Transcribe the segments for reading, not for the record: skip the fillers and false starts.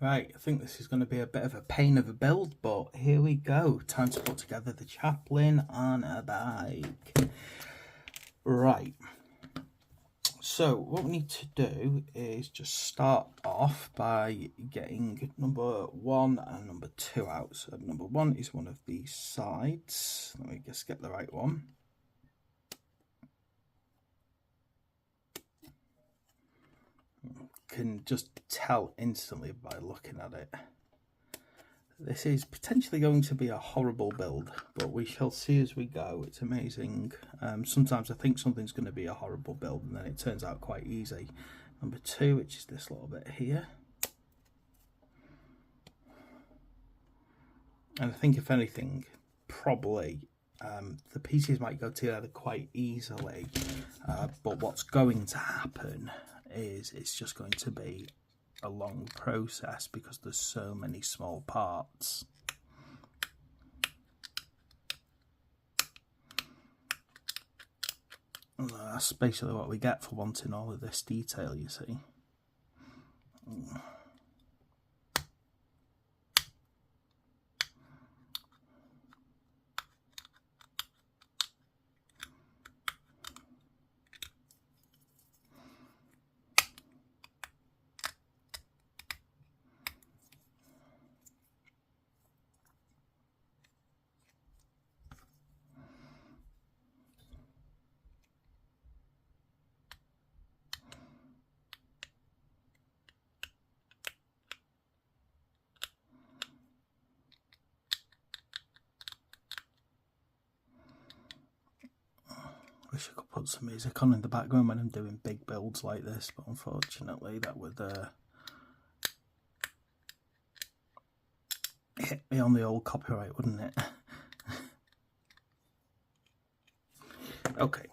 Right, I think this is going to be a bit of a pain of a build, but here we go. Time to put together the Chaplain on a bike. Right, so what we need to do is just start off by getting number 1 and number 2 out. So number 1 is one of these sides. Let me just get the right one. Can just tell instantly by looking at it. This is potentially going to be a horrible build, but we shall see as we go. It's amazing. Sometimes I think something's going to be a horrible build and then it turns out quite easy. Number 2, which is this little bit here. And I think if anything, probably the pieces might go together quite easily, but what's going to happen is it's just going to be a long process because there's so many small parts. And that's basically what we get for wanting all of this detail, you see. Wish I could put some music on in the background when I'm doing big builds like this, but unfortunately that would hit me on the old copyright, wouldn't it? Okay,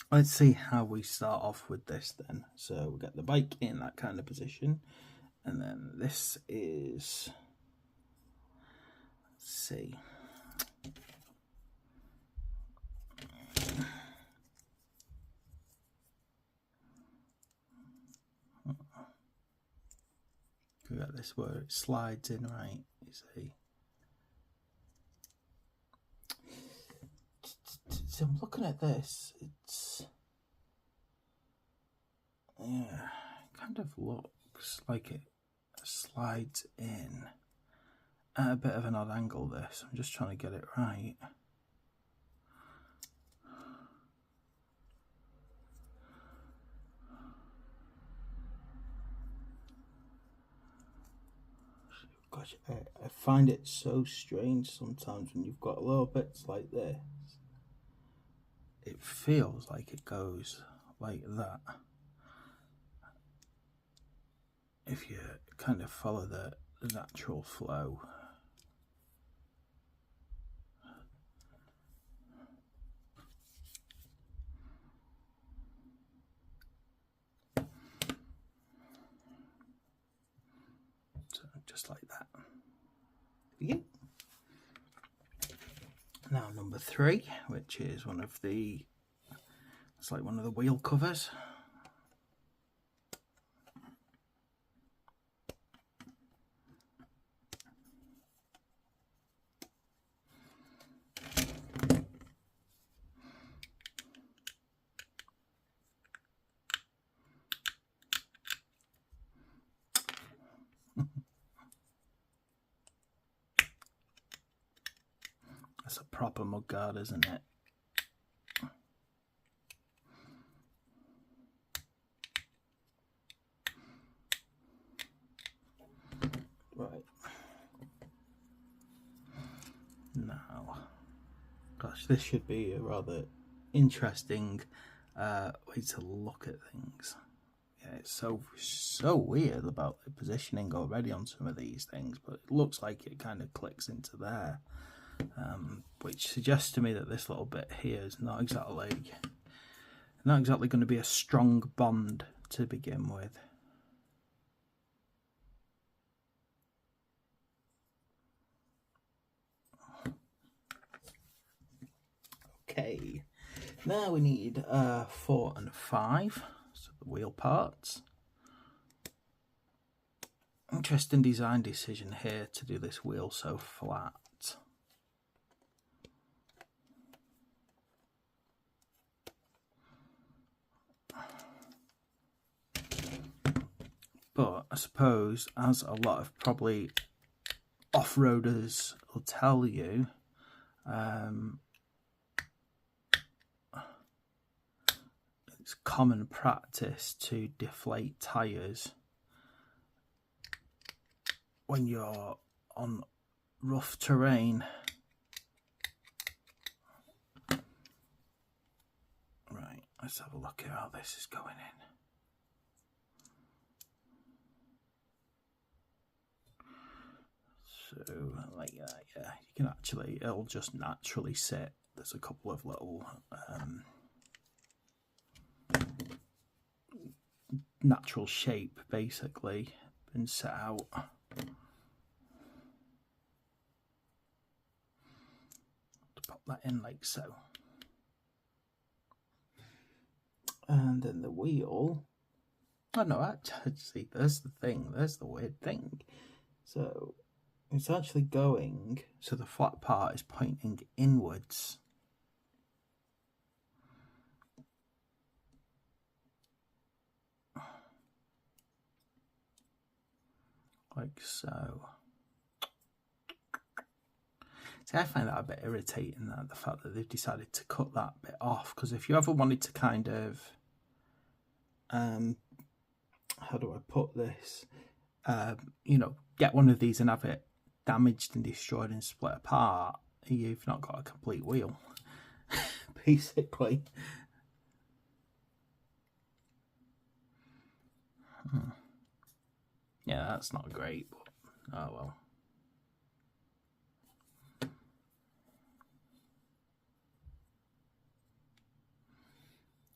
let's see how we start off with this then. So we get the bike in that kind of position, and then this is, let's see, we got this where it slides in, right? You see. So I'm looking at this. It's, yeah, it kind of looks like it slides in at a bit of an odd angle. This, I'm just trying to get it right. Gosh, I find it so strange sometimes when you've got little bits like this. It feels like it goes like that. If you kind of follow the natural flow. So just like that. Yeah. Now number 3, which is one of the, it's like one of the wheel covers. That's a proper mudguard, isn't it? Right. Now, gosh, this should be a rather interesting way to look at things. Yeah, it's so weird about the positioning already on some of these things, but it looks like it kind of clicks into there. Which suggests to me that this little bit here is not exactly going to be a strong bond to begin with. Okay, now we need 4 and 5, so the wheel parts. Interesting design decision here to do this wheel so flat. But I suppose, as a lot of probably off-roaders will tell you, it's common practice to deflate tyres when you're on rough terrain. Right, let's have a look at how this is going in. So, like that, yeah, you can actually, it'll just naturally sit. There's a couple of little natural shape, basically, been set out. To pop that in like so. And then the wheel, oh no, actually, there's the thing, there's the weird thing. So, it's actually going, so the flat part is pointing inwards. Like so. See, I find that a bit irritating, that the fact that they've decided to cut that bit off, because if you ever wanted to kind of, how do I put this, you know, get one of these and have it damaged and destroyed and split apart, you've not got a complete wheel, basically. Yeah, that's not great, but oh well.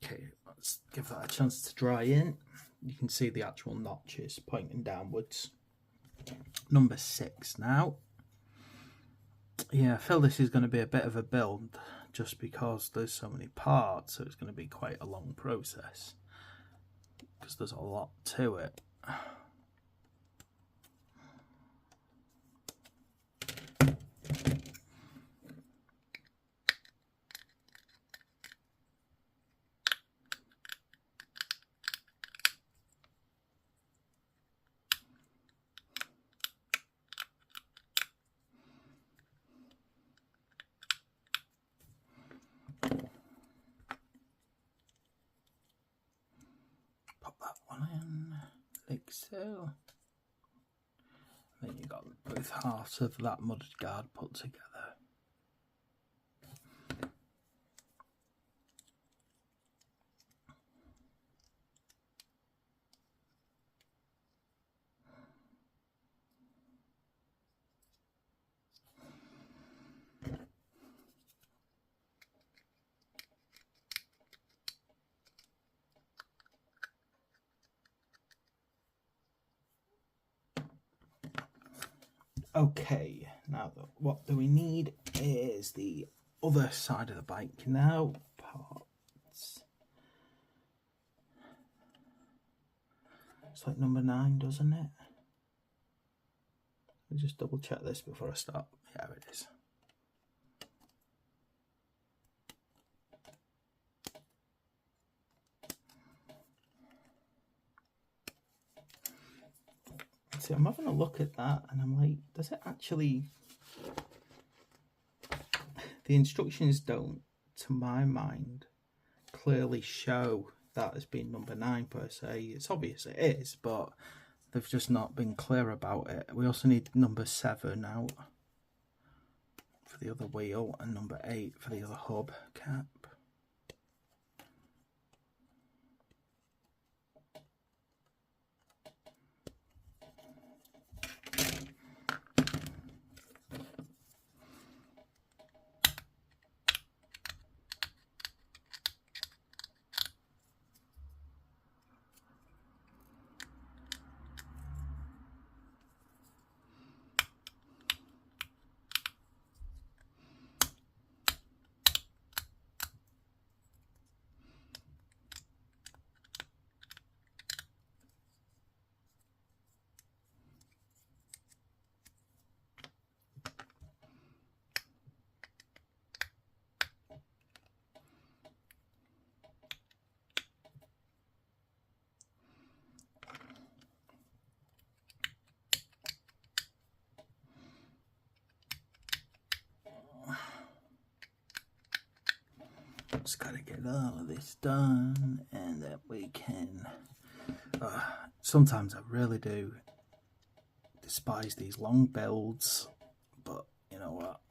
Okay, let's give that a chance to dry in. You can see the actual notches pointing downwards. Number 6 now. Yeah, I feel this is going to be a bit of a build just because there's so many parts, so it's going to be quite a long process because there's a lot to it. Pop that one in, like so. Then you got both halves of that mudded guard put together. Okay, now what do we need is the other side of the bike now. Parts. It's like number 9, doesn't it? Let me just double check this before I start. Yeah, it is. See, I'm having a look at that and I'm like, does it actually... The instructions don't, to my mind, clearly show that as being number 9 per se. It's obvious it is, but they've just not been clear about it. We also need number 7 out for the other wheel and number 8 for the other hub cap. just got to get all of this done, and then we can... sometimes I really do despise these long builds, but you know what?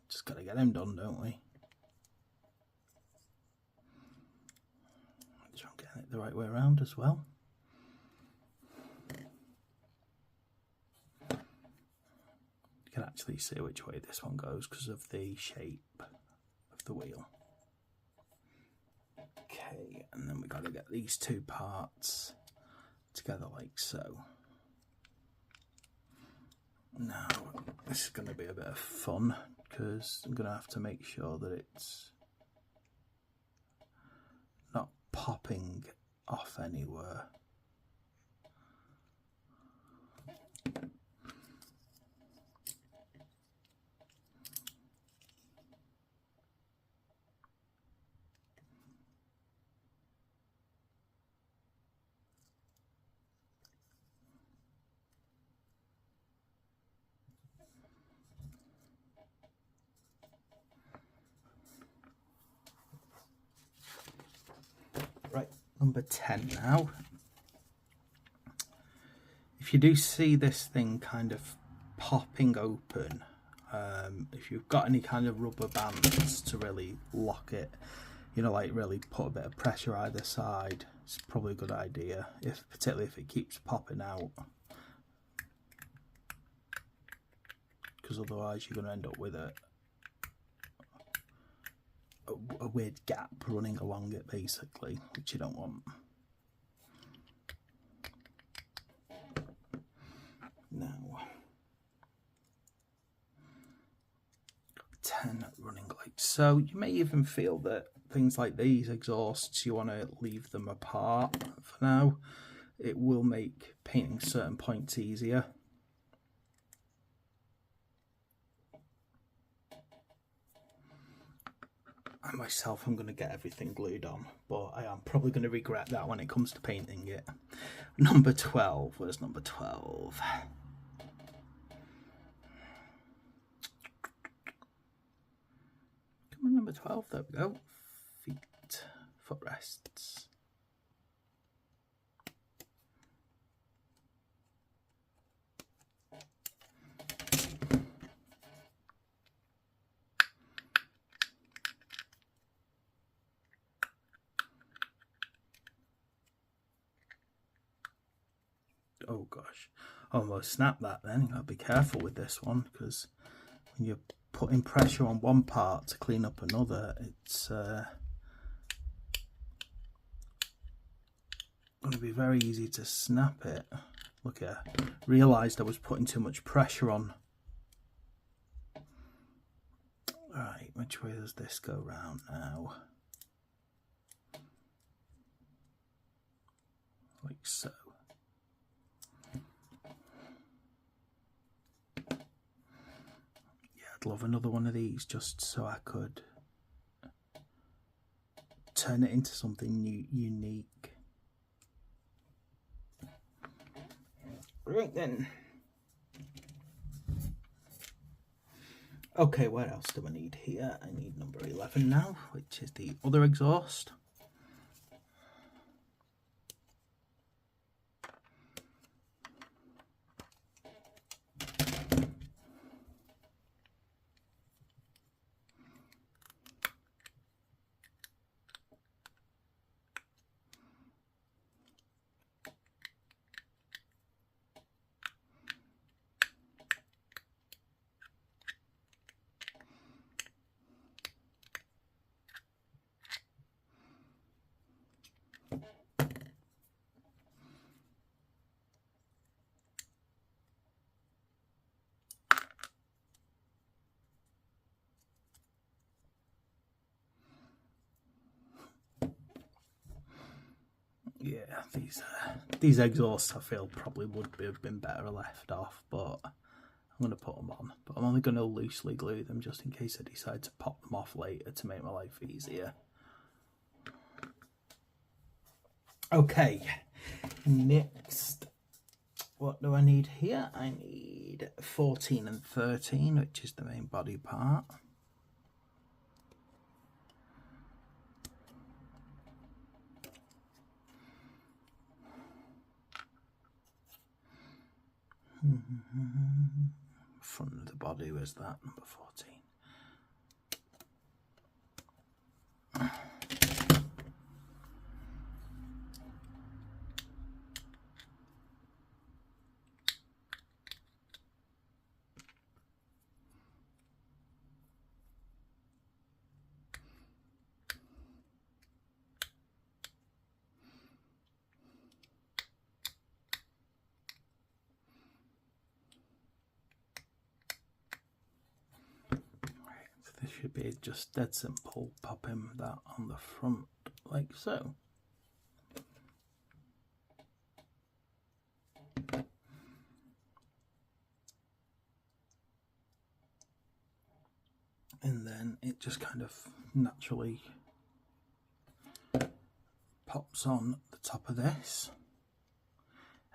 Just got to get them done, don't we? Try and get it the right way around as well. You can actually see which way this one goes because of the shape of the wheel. Okay, and then we got to get these two parts together like so. Now, this is going to be a bit of fun because I'm going to have to make sure that it's not popping off anywhere. Right, number 10 now. If you do see this thing kind of popping open, if you've got any kind of rubber bands to really lock it, you know, like really put a bit of pressure either side, it's probably a good idea, particularly if it keeps popping out, because otherwise you're going to end up with a weird gap running along it basically, which you don't want. Now, 10 running like so. You may even feel that things like these exhausts, you want to leave them apart for now. It will make painting certain points easier. And myself, I'm going to get everything glued on, but I am probably going to regret that when it comes to painting it. Number 12, where's number 12? Come on, number 12, there we go. Feet, footrests. Oh gosh, I almost snapped that then. You gotta be careful with this one, because when you're putting pressure on one part to clean up another, it's going to be very easy to snap it. Look here, realised I was putting too much pressure on. Right, which way does this go round now? Like so. I'd love another one of these just so I could turn it into something unique. Right then. Okay, what else do I need here? I need number 11 now, which is the other exhaust. Yeah, these exhausts I feel probably would have been better left off, but I'm going to put them on. But I'm only going to loosely glue them just in case I decide to pop them off later to make my life easier. Okay, next, what do I need here? I need 14 and 13, which is the main body part. Front of the body was that, number 14. This should be just dead simple, popping that on the front like so. And then it just kind of naturally pops on the top of this.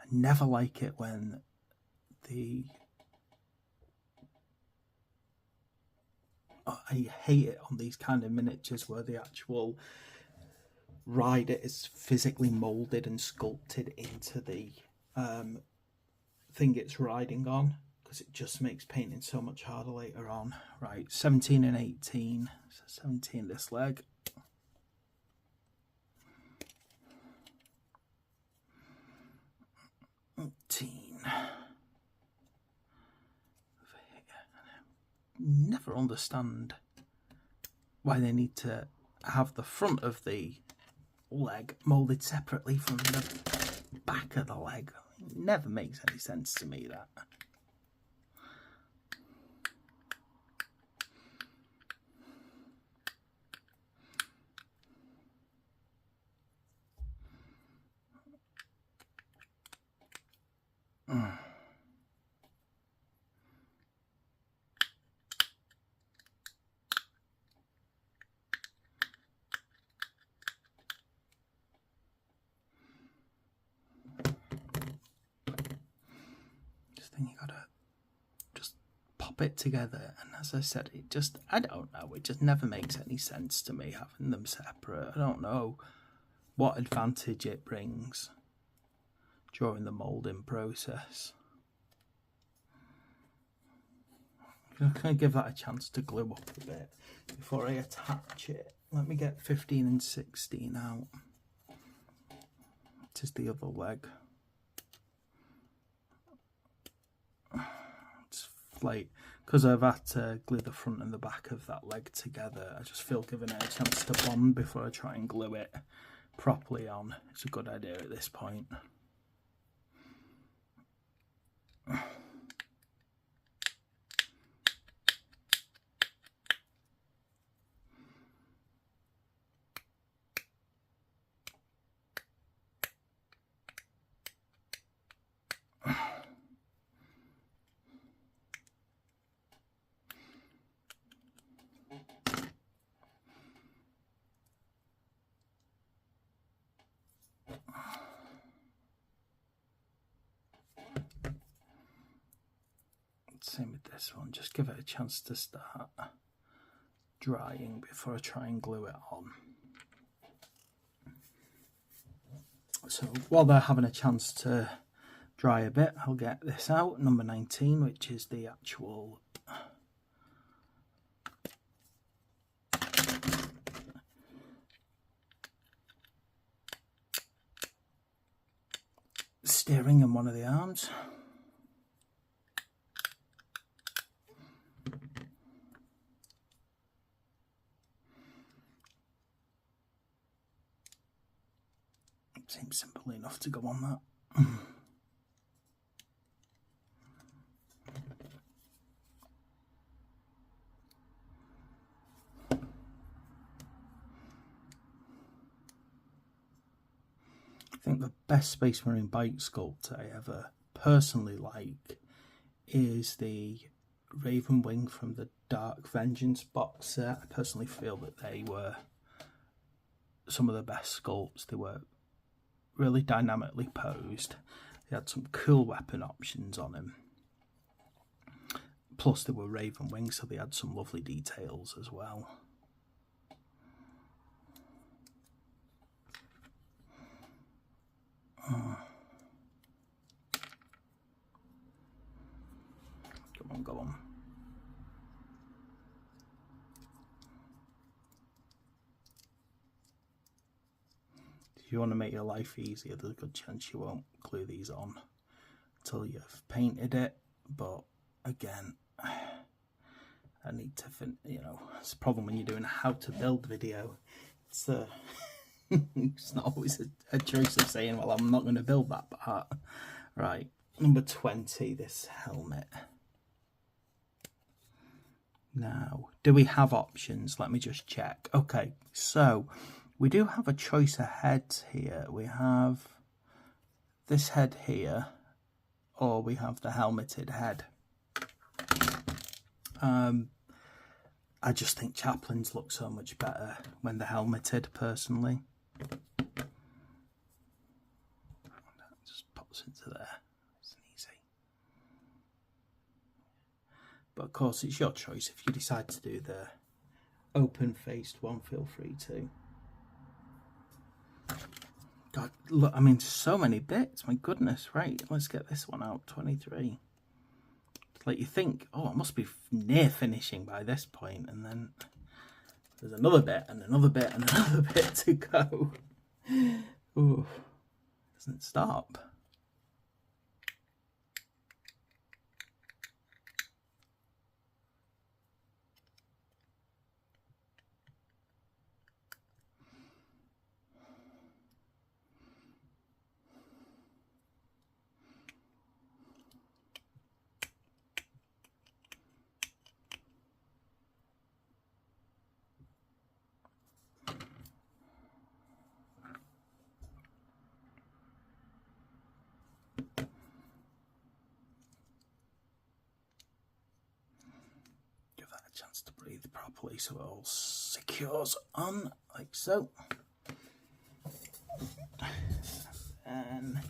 I never like it when I hate it on these kind of miniatures where the actual rider is physically moulded and sculpted into the thing it's riding on, because it just makes painting so much harder later on. Right, 17 and 18. So 17 this leg. Never understand why they need to have the front of the leg moulded separately from the back of the leg. It never makes any sense to me, that. Thing you gotta just pop it together, and as I said, it just, I don't know, it just never makes any sense to me having them separate. I don't know what advantage it brings during the moulding process. I'm gonna give that a chance to glue up a bit before I attach it. Let me get 15 and 16 out. This is the other leg. Like, because I've had to glue the front and the back of that leg together, I just feel giving it a chance to bond before I try and glue it properly on. It's a good idea at this point. Same with this one, just give it a chance to start drying before I try and glue it on. So while they're having a chance to dry a bit, I'll get this out, number 19, which is the actual steering in one of the arms. Seems simple enough to go on that. I think the best Space Marine bike sculpt I ever personally like is the Raven Wing from the Dark Vengeance box set. I personally feel that they were some of the best sculpts. They were really dynamically posed. They had some cool weapon options on him. Plus they were Raven Wings, so they had some lovely details as well. go on. If you want to make your life easier, there's a good chance you won't glue these on until you've painted it. But again, I need to, you know, it's a problem when you're doing a how to build video. It's it's not always a choice of saying, well, I'm not going to build that part. Right, number 20, this helmet. Now, do we have options? Let me just check. Okay, so we do have a choice of heads here. We have this head here, or we have the helmeted head. I just think Chaplains look so much better when they're helmeted, personally. Just pops into there. It's easy. But of course, it's your choice. If you decide to do the open-faced one, feel free to. God, look, I mean, so many bits. My goodness. Right, let's get this one out. 23. Like, you think, oh, it must be near finishing by this point, and then there's another bit and another bit and another bit to go. Ooh, doesn't stop. Chance to breathe properly so it all secures on like so. And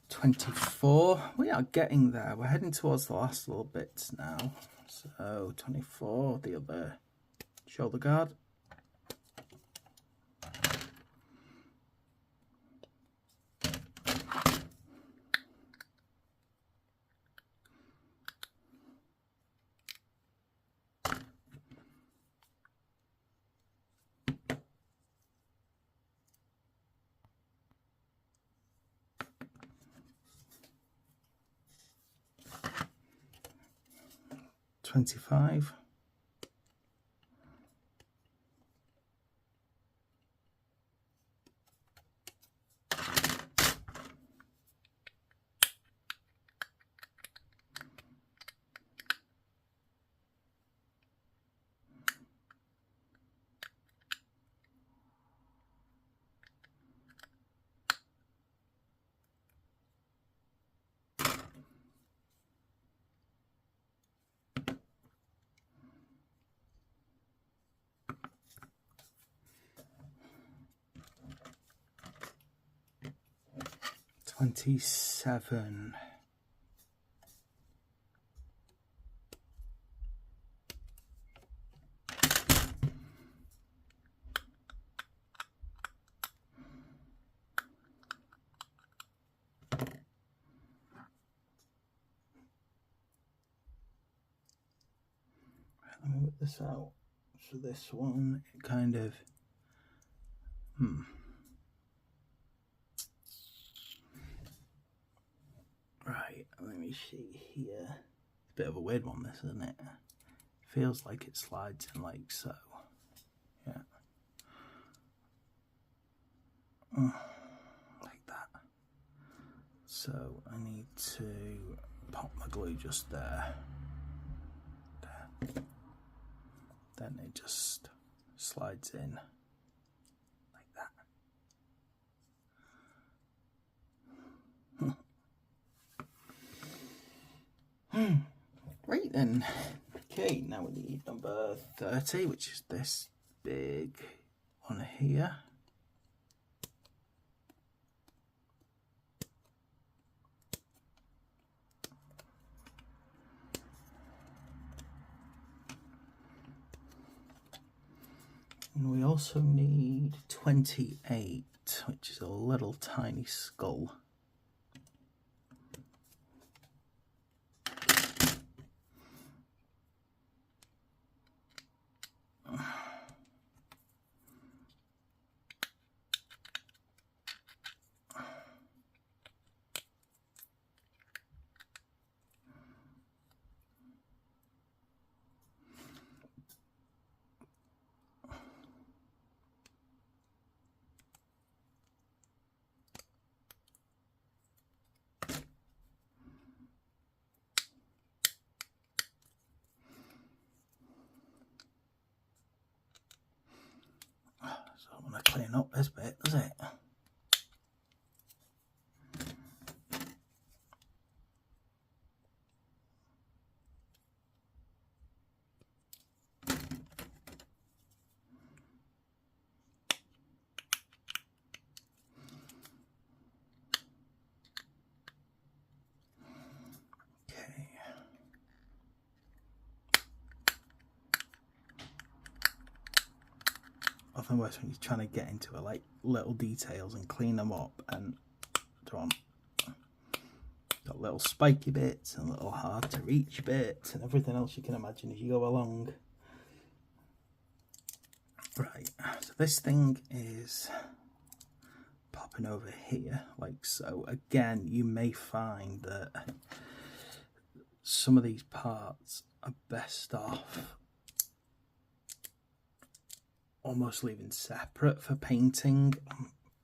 24, we are getting there. We're heading towards the last little bits now. So 24, the other shoulder guard. $25. $27. Let me work this out. So this one, it kind of, Right, let me see here. It's a bit of a weird one, this, isn't it? Feels like it slides in like so. Yeah. Like that. So I need to pop my glue just there. Then it just slides in like that. Great then. Okay, now we need number 30, which is this big one here. And we also need 28, which is a little tiny skull. clean up this bit, does it? Often worse when you're trying to get into it, like little details and clean them up, and got little spiky bits and little hard to reach bits and everything else you can imagine as you go along. Right, so this thing is popping over here like so. Again, you may find that some of these parts are best off almost leaving separate for painting.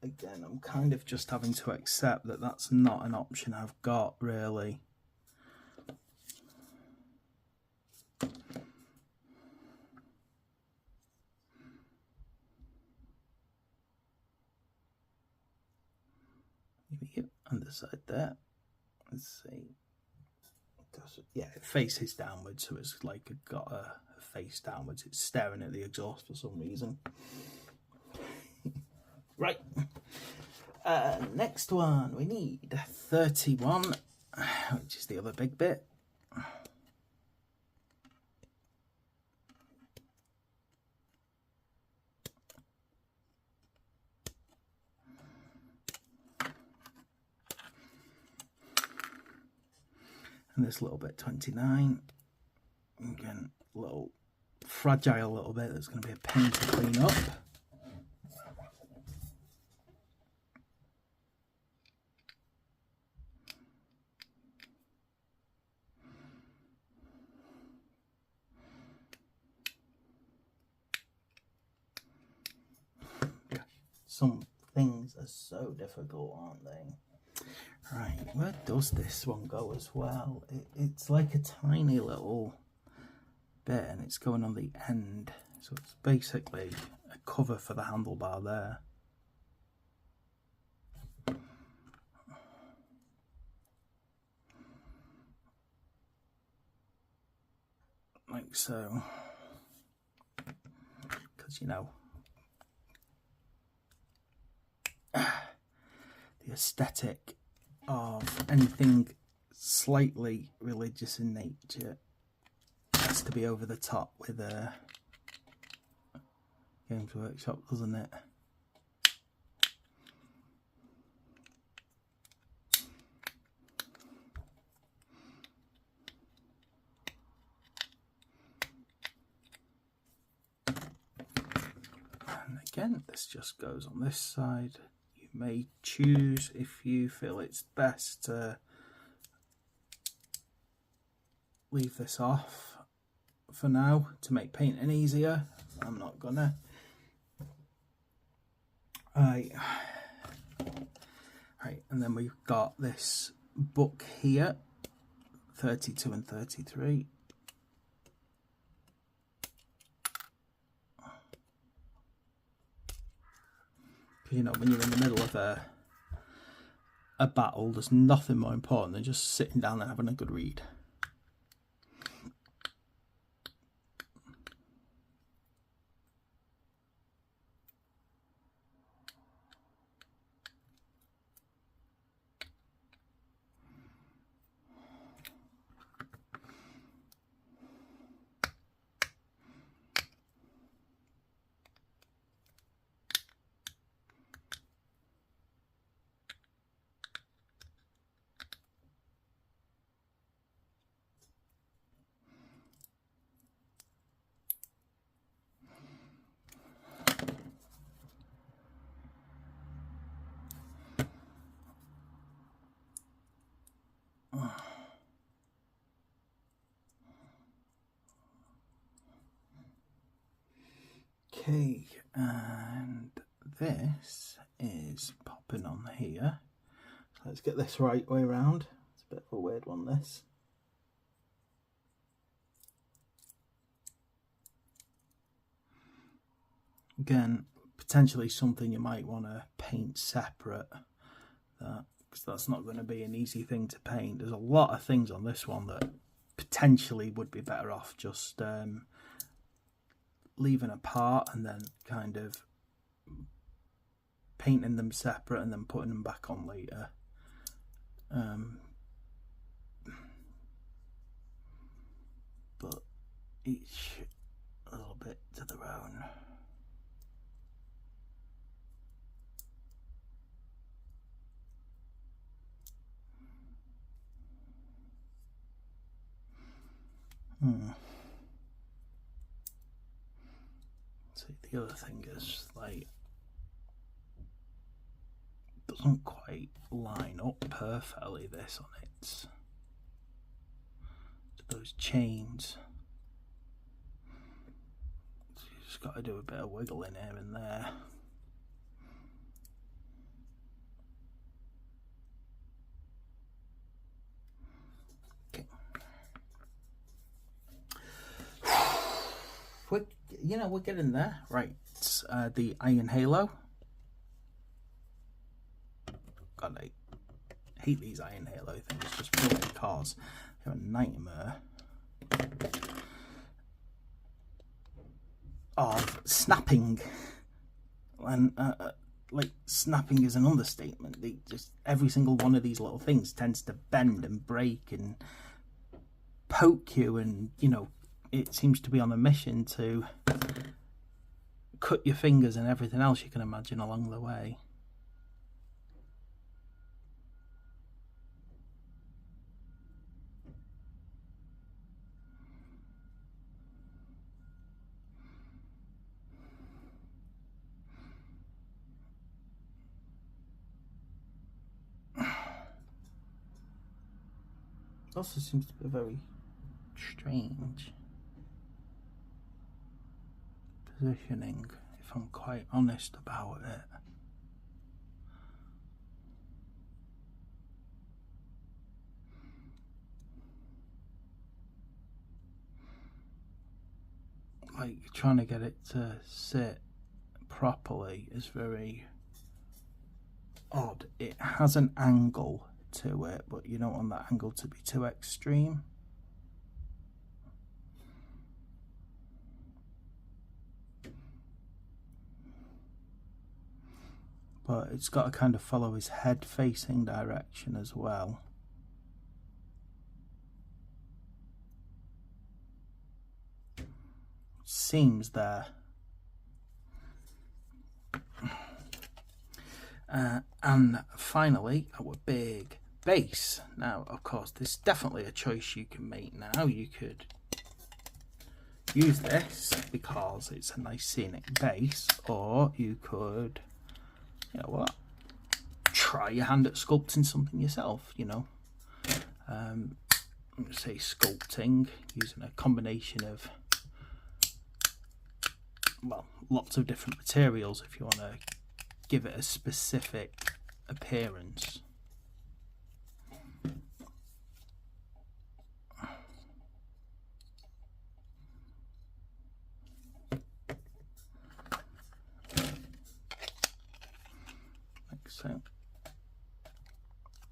Again, I'm kind of just having to accept that that's not an option I've got, really. Maybe get underside there. Let's see. Yeah, it faces downwards, so it's like it got a face downwards. It's staring at the exhaust for some reason. Right. Next one, we need 31, which is the other big bit. And this little bit, 29. Again, a little fragile little bit that's going to be a pain to clean up. Some things are so difficult, aren't they? Right, where does this one go as well? It's like a tiny little bit and it's going on the end. So it's basically a cover for the handlebar there. Like so. Because, you know, the aesthetic of anything slightly religious in nature has to be over the top with a Games Workshop, doesn't it? And again, this just goes on this side. You may choose, if you feel it's best, to leave this off for now to make painting easier. I'm not gonna. Right, and then we've got this book here, 32 and 33. You know, when you're in the middle of a battle, there's nothing more important than just sitting down and having a good read. Okay, and this is popping on here. So let's get this right way around. It's a bit of a weird one, this. Again, potentially something you might want to paint separate, because that's not going to be an easy thing to paint. There's a lot of things on this one that potentially would be better off just leaving apart and then kind of painting them separate and then putting them back on later. But each a little bit to their own. See, the other thing is, like, doesn't quite line up perfectly, this, on its those chains. So you just got to do a bit of wiggling here and there. We're getting there. Right, it's the Iron Halo. God, I hate these Iron Halo things, just purely because they're a nightmare of snapping. And like, snapping is an understatement. Every single one of these little things tends to bend and break and poke you, and it seems to be on a mission to cut your fingers and everything else you can imagine along the way. It also seems to be very strange positioning, if I'm quite honest about it. Like, trying to get it to sit properly is very odd. It has an angle to it, but you don't want that angle to be too extreme. But it's got to kind of follow his head facing direction as well. Seams there. And finally, our big base. Now, of course, this is definitely a choice you can make now. You could use this because it's a nice scenic base, or you could, you know what, try your hand at sculpting something yourself, I'm going to say sculpting, using a combination of, well, lots of different materials if you want to give it a specific appearance. So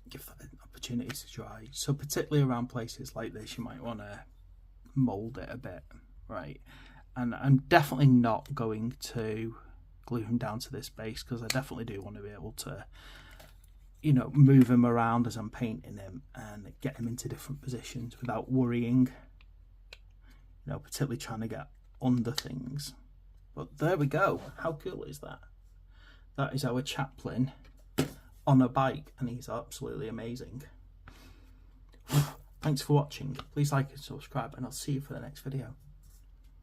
give that an opportunity to dry. So particularly around places like this, you might want to mold it a bit, right? And I'm definitely not going to glue him down to this base, because I definitely do want to be able to, move him around as I'm painting him and get him into different positions without worrying, particularly trying to get under things. But there we go. How cool is that? That is our Chaplain on a bike, and he's absolutely amazing. Thanks for watching. Please like and subscribe, and I'll see you for the next video.